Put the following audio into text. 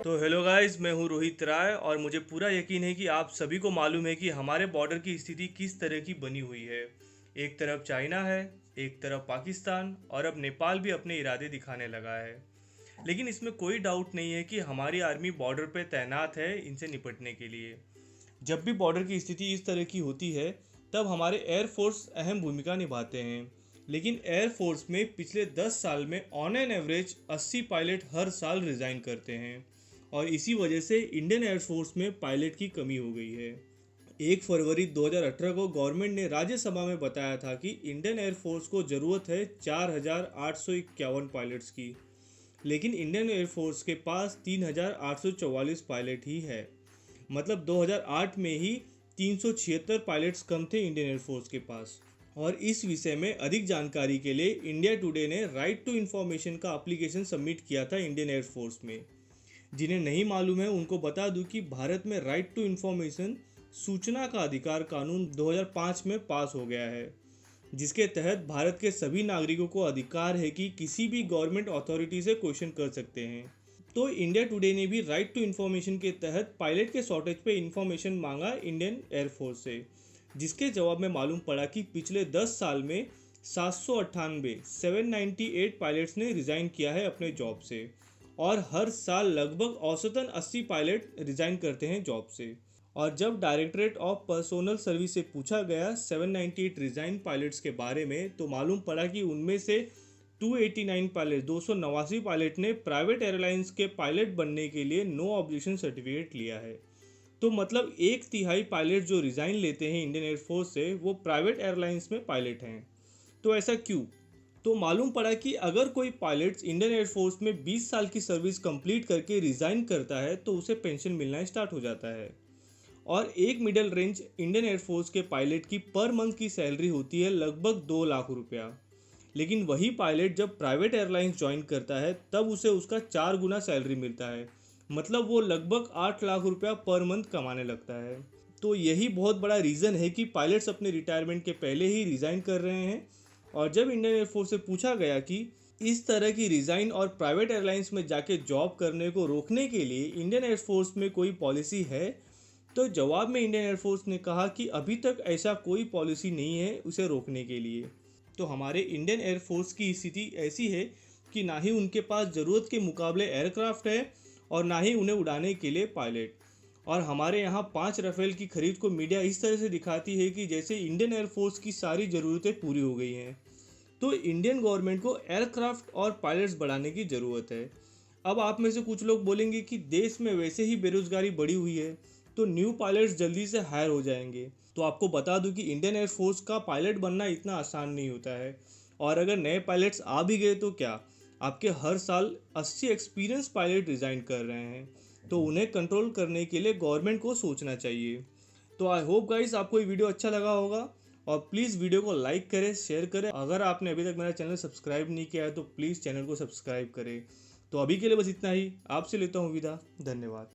तो hello guys, मैं हूं रोहित राय और मुझे पूरा यकीन है कि आप सभी को मालूम है कि हमारे बॉर्डर की स्थिति किस तरह की बनी हुई है। एक तरफ चाइना है, एक तरफ पाकिस्तान और अब नेपाल भी अपने इरादे दिखाने लगा है। लेकिन इसमें कोई डाउट नहीं है कि हमारी आर्मी बॉर्डर पर तैनात है इनसे निपटने के लिए। जब भी बॉर्डर की स्थिति इस तरह की होती है तब हमारे एयरफोर्स अहम भूमिका निभाते हैं। लेकिन एयरफोर्स में पिछले 10 साल में ऑन एन एवरेज 80 पायलट हर साल रिज़ाइन करते हैं और इसी वजह से इंडियन एयरफोर्स में पायलट की कमी हो गई है। 1 फरवरी 2018 को गवर्नमेंट ने राज्यसभा में बताया था कि इंडियन एयरफोर्स को ज़रूरत है 4,851 पायलट्स की, लेकिन इंडियन एयरफोर्स के पास 3,844 पायलट ही है। मतलब 2008 में ही 376 पायलट्स कम थे इंडियन एयरफोर्स के पास। और इस विषय में अधिक जानकारी के लिए इंडिया टुडे ने राइट टू इन्फॉर्मेशन का एप्लीकेशन सबमिट किया था इंडियन एयरफोर्स में। जिन्हें नहीं मालूम है उनको बता दूं कि भारत में राइट टू इन्फॉर्मेशन सूचना का अधिकार कानून 2005 में पास हो गया है, जिसके तहत भारत के सभी नागरिकों को अधिकार है कि किसी भी गवर्नमेंट अथॉरिटी से क्वेश्चन कर सकते हैं। तो इंडिया टुडे ने भी राइट टू इन्फॉर्मेशन के तहत पायलट के शॉर्टेज पे इन्फॉर्मेशन मांगा इंडियन एयरफोर्स से, जिसके जवाब में मालूम पड़ा कि पिछले 10 साल में 798 पायलट्स ने रिज़ाइन किया है अपने जॉब से और हर साल लगभग औसतन 80 पायलट रिज़ाइन करते हैं जॉब से। और जब डायरेक्टरेट ऑफ पर्सोनल सर्विस से पूछा गया 798 रिज़ाइन पायलट्स के बारे में तो मालूम पड़ा कि उनमें से 289 पायलट ने प्राइवेट एयरलाइंस के पायलट बनने के लिए नो ऑब्जेक्शन सर्टिफिकेट लिया है। तो मतलब 1/3 पायलट जो रिज़ाइन लेते हैं इंडियन एयरफोर्स से वो प्राइवेट एयरलाइंस में पायलट हैं। तो ऐसा क्यों? तो मालूम पड़ा कि अगर कोई पायलट इंडियन एयरफोर्स में 20 साल की सर्विस कंप्लीट करके रिज़ाइन करता है तो उसे पेंशन मिलना स्टार्ट हो जाता है। और एक मिडिल रेंज इंडियन एयरफोर्स के पायलट की पर मंथ की सैलरी होती है लगभग 2 लाख रुपया। लेकिन वही पायलट जब प्राइवेट एयरलाइंस ज्वाइन करता है तब उसे उसका 4 गुना सैलरी मिलता है। मतलब वो लगभग 8 लाख रुपया पर मंथ कमाने लगता है। तो यही बहुत बड़ा रीज़न है कि पायलट्स अपने रिटायरमेंट के पहले ही रिज़ाइन कर रहे हैं। और जब इंडियन एयरफोर्स से पूछा गया कि इस तरह की रिज़ाइन और प्राइवेट एयरलाइंस में जाके जॉब करने को रोकने के लिए इंडियन एयरफोर्स में कोई पॉलिसी है, तो जवाब में इंडियन एयरफोर्स ने कहा कि अभी तक ऐसा कोई पॉलिसी नहीं है उसे रोकने के लिए। तो हमारे इंडियन एयरफोर्स की स्थिति ऐसी है कि ना ही उनके पास ज़रूरत के मुकाबले एयरक्राफ्ट है और ना ही उन्हें उड़ाने के लिए पायलट। और हमारे यहाँ 5 राफेल की खरीद को मीडिया इस तरह से दिखाती है कि जैसे इंडियन एयरफोर्स की सारी ज़रूरतें पूरी हो गई हैं। तो इंडियन गवर्नमेंट को एयरक्राफ्ट और पायलट्स बढ़ाने की ज़रूरत है। अब आप में से कुछ लोग बोलेंगे कि देश में वैसे ही बेरोजगारी बढ़ी हुई है तो न्यू पायलट्स जल्दी से हायर हो जाएंगे। तो आपको बता दूं कि इंडियन एयरफोर्स का पायलट बनना इतना आसान नहीं होता है। और अगर नए पायलट्स आ भी गए तो क्या, आपके हर साल 80 एक्सपीरियंस पायलट रिज़ाइन कर रहे हैं, तो उन्हें कंट्रोल करने के लिए गवर्नमेंट को सोचना चाहिए। तो आई होप गाइस आपको ये वीडियो अच्छा लगा होगा और प्लीज़ वीडियो को लाइक करें, शेयर करें। अगर आपने अभी तक मेरा चैनल सब्सक्राइब नहीं किया है तो प्लीज़ चैनल को सब्सक्राइब करें। तो अभी के लिए बस इतना ही, आपसे लेता हूँ विदा। धन्यवाद।